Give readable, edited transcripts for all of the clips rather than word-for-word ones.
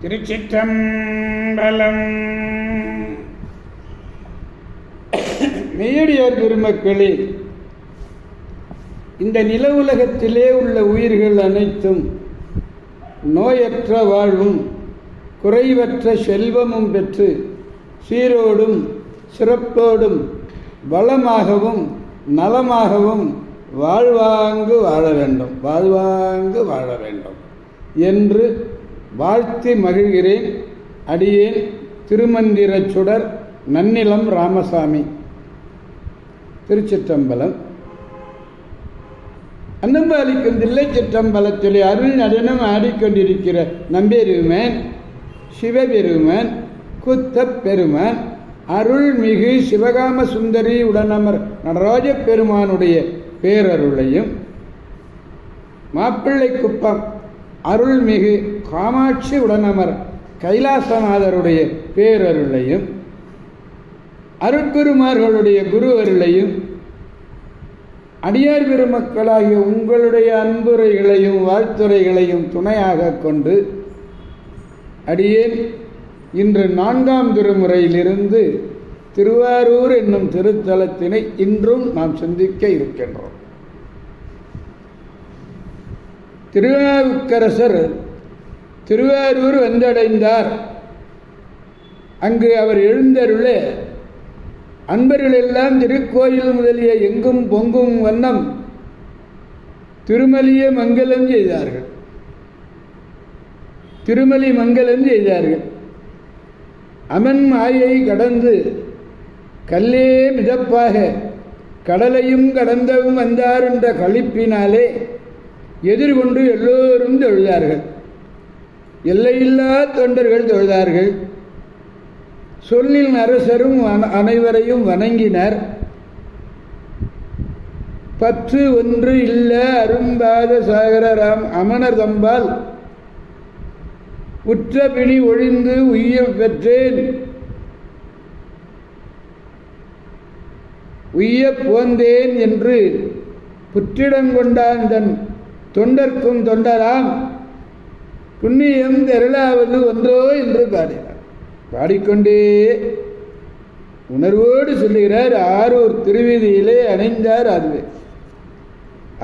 திருச்சிற்றம்பலம். மெய்யடியார் பெருமக்களே, இந்த நில உலகத்திலே உள்ள உயிர்கள் அனைத்தும் நோயற்ற வாழ்வும் குறைவற்ற செல்வமும் பெற்று சீரோடும் சிறப்போடும் வளமாகவும் நலமாகவும் வாழ்வாங்கு வாழ வேண்டும் என்று வாழ்த்தி மகிழ்கிறேன். அடியேன் திருமந்திரச் சுடர் நன்னிலம் ராமசாமி, திருச்சிற்றம்பலம். அன்னம்பாலிக்கும் தில்லை சிற்றம்பலத்திலே அருள் நடனம் ஆடிக்கொண்டிருக்கிற நம்பெருமான் சிவபெருமான் குத்தப் பெருமான் அருள்மிகு சிவகாம சுந்தரி உடனமர் நடராஜ பெருமானுடைய பேரருளையும், மாப்பிள்ளை குப்பம் அருள்மிகு காமாட்சி உடனமர் கைலாசநாதருடைய பேரருளையும், அருட்குருமார்களுடைய குரு அருளையும், அடியார் பெருமக்களாகிய உங்களுடைய அன்புரைகளையும் வாழ்த்துரைகளையும் துணையாக கொண்டு அடியேன் இன்று 4ஆம் திருமுறையிலிருந்து திருவாரூர் என்னும் திருத்தலத்தினை இன்றும் நாம் சிந்திக்க இருக்கின்றோம். திருநாவுக்கரசர் திருவாரூர் வந்தடைந்தார். அங்கு அவர் எழுந்தருள அன்பர்களெல்லாம் திருக்கோயில் முதலிய எங்கும் பொங்கும் வண்ணம் திருமலி மங்கலம் செய்தார்கள். அமன் மாயை கடந்து கல்லே மிதப்பாக கடலையும் கடந்தவும் வந்தார் என்ற களிப்பினாலே எதிர்கொண்டு எல்லோரும் தொழுதார்கள். எல்லையில்லா தொண்டர்கள் தொழுதார்கள். சொல்லின் அரசரும் அனைவரையும் வணங்கினர். பற்று ஒன்று இல்ல அரும்பாத சாகரராம் அமனர் தம்பால் உற்ற பிணி ஒழிந்து உய்ய பெற்றேன், உய்ய போந்தேன் என்று புற்றிடங்கொண்டான் தன் தொண்டர்க்கும் தொண்டராம் புண்ணியம் தெருளாவது ஒன்றோ என்று பாடினார். பாடிக்கொண்டே உணர்வோடு சொல்லுகிறார். ஆரூர் திருவீதியிலே அணைந்தார்.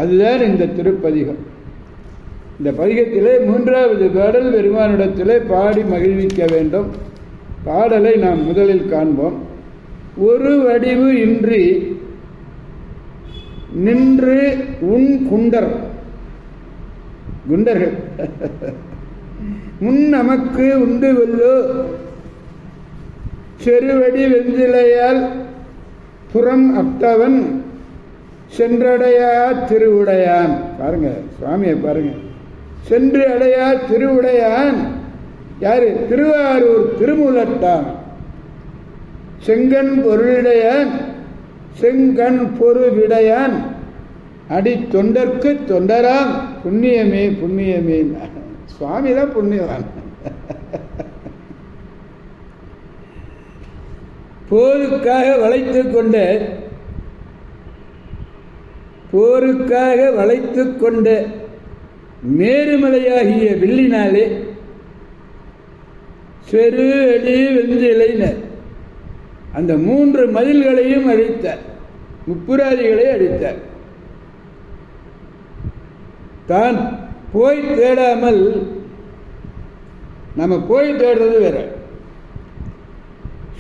அதுதான் இந்த திருப்பதிகம். இந்த பதிகத்திலே 3வது பாடல் பெருமானிடத்திலே பாடி மகிழ்விக்க வேண்டும். பாடலை நாம் முதலில் காண்போம். ஒரு வடிவு இன்றி நின்று உன் குண்டர்கள் முன் நமக்கு உண்டு வெல்லோ செருவடி வெஞ்சிலையால் புறம் அப்டவன் சென்றடையா திருவுடையான். பாருங்க சுவாமியை பாருங்க. சென்று அடையா திருவுடையான் யாரு? திருவாரூர் திருமூலட்டான். செங்கண் பொருளிடையான் செங்கண் பொருவிடையான் அடி தொண்டர்க்கு தொண்டராம் புண்ணியமே புண்ணியமே. சுவாமி தான் புண்ணியவான். போருக்காக வளைத்து கொண்ட மேருமலையாகிய வில்லினாலே செரு அடி வெஞ்சிலைனர் அந்த 3 மதில்களையும் அழித்தார். முப்புராதிகளை அழித்தார். தான் போய் தேடாமல் நம்ம போய் தேடுறது வேற.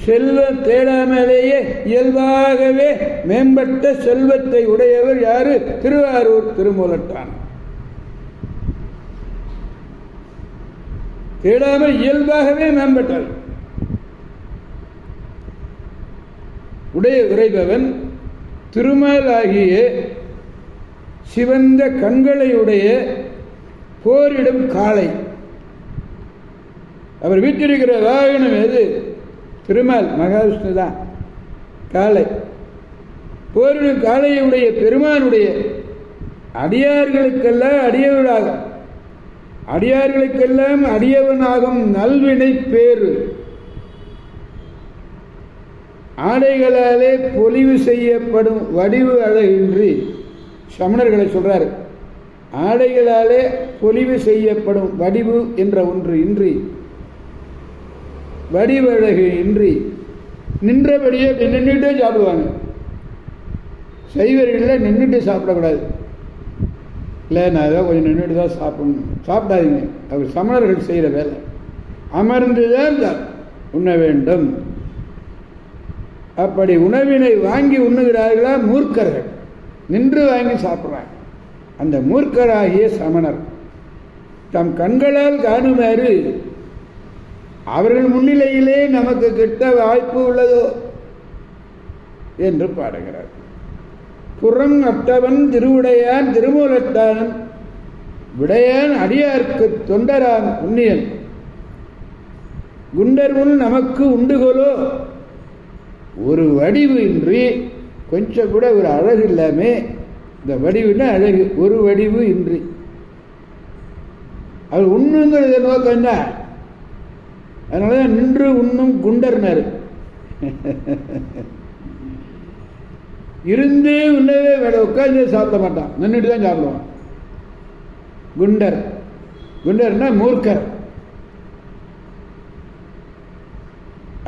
செல்வம் தேடாமலேயே இயல்பாகவே மேம்பட்ட செல்வத்தை உடையவர் யாரு? திருவாரூர் திருமூலட்டான். தேடாமல் இயல்பாகவே மேம்பட்டார். உரைபவன் திருமாலாகிய சிவந்த கண்களையுடைய போரிடும் காளை. அவர் வீட்டிருக்கிற வாகனம் எது? திருமால் மகாவிஷ்ணு தான் காளை. போரிடும் காளையுடைய பெருமானுடைய அடியார்களுக்கெல்லாம் அடியவனாகும் நல்வினை பேரு ஆடைகளாலே பொலிவு செய்யப்படும் வடிவு அழகின்றி சமணர்களை சொல்றாரு. ஆடைகளாலே பொலிவு செய்யப்படும் வடிவு என்ற ஒன்று இன்றி வடிவழகு இன்றி நின்றபடியே நின்றுட்டே சாப்பிடுவாங்க. சைவர்களில் நின்றுட்டு சாப்பிடக்கூடாது. இல்லை, நான் ஏதோ கொஞ்சம் நின்றுட்டு தான் சாப்பிடணும், சாப்பிடாதீங்க. அவர் சமணர்கள் செய்கிற வேலை. அமர்ந்து தான் உண்ண வேண்டும். அப்படி உணவினை வாங்கி உண்ணுகிறார்களா மூர்க்கர்கள், நின்று வாங்கி சாப்பிட்றாங்க. அந்த மூர்க்கராகிய சமணர் தம் கண்களால் காணுமாறு அவர்கள் முன்னிலையிலே நமக்கு கிட்ட வாய்ப்பு உள்ளதோ என்று பாடுகிறார். புறம் அட்டவன் திருவுடையான் திருமூலட்டான் விடையான் அடியார்க்கு தொண்டரான் புண்ணியன் குண்டர் முன் நமக்கு உண்டுகோலோ. ஒரு வடிவு இன்றி, கொஞ்சம் கூட ஒரு அழகு இல்லாமே, இந்த வடிவுன்னா அழகு, ஒரு வடிவு இன்றி அவர் உண்ணுங்கிறது நோக்கம் தான். அதனாலதான் நின்று உண்ணும் குண்டர்னாரு. இருந்தே உண்ணவே வேலை, உட்காந்து சாப்பிட மாட்டான், நின்றுட்டு தான் சாப்பிடுவான். குண்டர், குண்டர்னா மூர்க்கர்.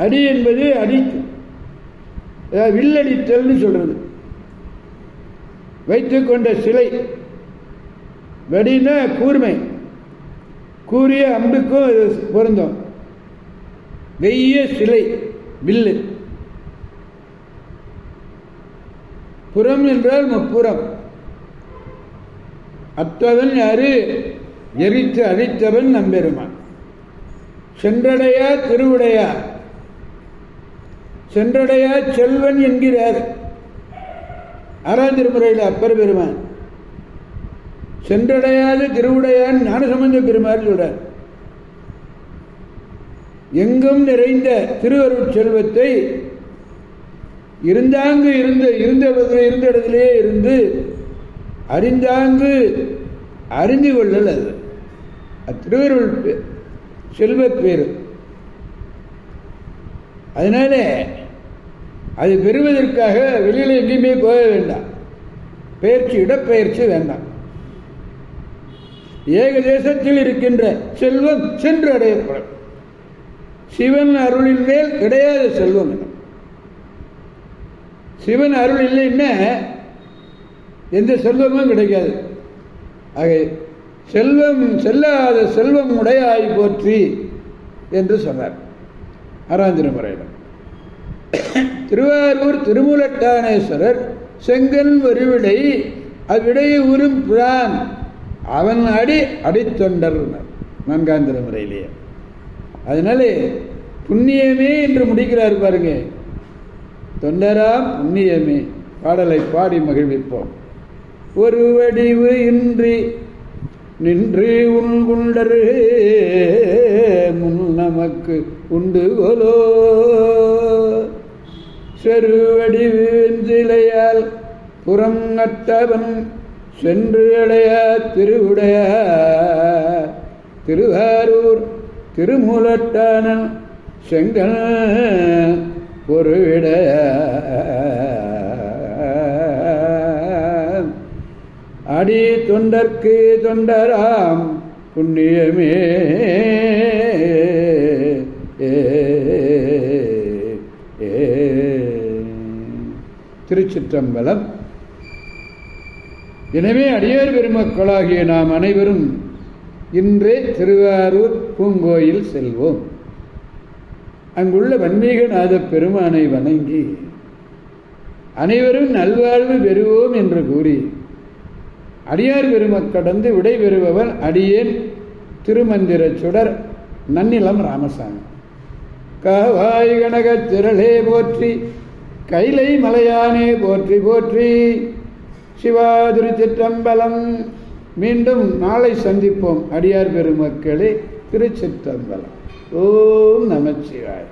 அடி என்பது அடி, வில்லடித்தல்னு சொல்றது. வைத்துக்கொண்ட சிலை, வடினா கூர்மை, கூறிய அம்புக்கும் பொருந்தும். வெய்ய சிலை வில்லு. புறம் என்றால் முப்புறம். அத்தவன் யாரு? எரித்து அழித்தவன் நம்பெருமான். சென்றடையா திருவுடையா, சென்றடையா செல்வன் என்கிறார் ஆறாம் திருமுறையில் அப்பர் பெருமான். சென்றடையாத திருவுடையான் ஞானசம்பந்த பெருமாள் சொல்றார். எங்கும் நிறைந்த திருவருட் செல்வத்தை இருந்தாங்கு இருந்த இடத்திலேயே இருந்து அறிந்தாங்கு அறிந்து கொள்ளல். அது திருவருள் செல்வத் பேரு. அதனால அது பெறுவதற்காக வெளியில் எங்கேயுமே போக வேண்டாம், பயிற்சி, இடப்பயிற்சி வேண்டாம். ஏக தேசத்தில் இருக்கின்ற செல்வம் சென்று அடையப்படும். சிவன் அருளின் மேல் கிடையாத செல்வம். சிவன் அருள் இல்லைன்னா எந்த செல்வமும் கிடைக்காது. ஆக செல்வம் செல்லாத செல்வம் உடையாய் போற்றி என்று சொன்னார் ஆறாம் திருமுறையில். திருவாரூர் திருமூலட்டானேஸ்வரர் செங்கன் வருவிடை அவ்விடையை உறும் பிரான் அவன் அடி அடித்தொண்டர் நான்காம் திருமுறையிலேயே. அதனாலே புண்ணியமே என்று முடிக்கிறார் பாருங்க. தொண்டராம் புண்ணியமே பாடலை பாடி மகிழ்விப்போம். ஒரு வடிவு இன்றி நின்று உண்குண்டரு முன் நமக்கு உண்டு கோலோ. செருவடிவிலையால் புறம் அட்டவன் சென்று அடையா திருவுடைய திருவாரூர் திருமூலட்டானன் செங்கல் பொருவிட அடி தொண்டர்க்கு தொண்டராம் புண்ணியமே. திருச்சிற்றம்பலம். எனவே அடியார் பெருமக்களாகிய நாம் அனைவரும் இன்றே திருவாரூர் பூங்கோயில் செல்வோம். அங்குள்ள வன்மீகநாத பெருமானை வணங்கி அனைவரும் நல்வாழ்வு பெறுவோம் என்று கூறி அடியார் பெருமக்கடந்து விடை பெறுபவன் அடியேன் திருமந்திர சுடர் நன்னிலம் ராமசாமி. காவாய் கனகத் திரளே போற்றி, கைலை மலையானே போற்றி போற்றி. சிவாதிரி சிற்றம்பலம். மீண்டும் நாளை சந்திப்போம் அடியார் பெருமக்களே. திருச்சிற்றம்பலம். ஓம் நமச்சிவாய.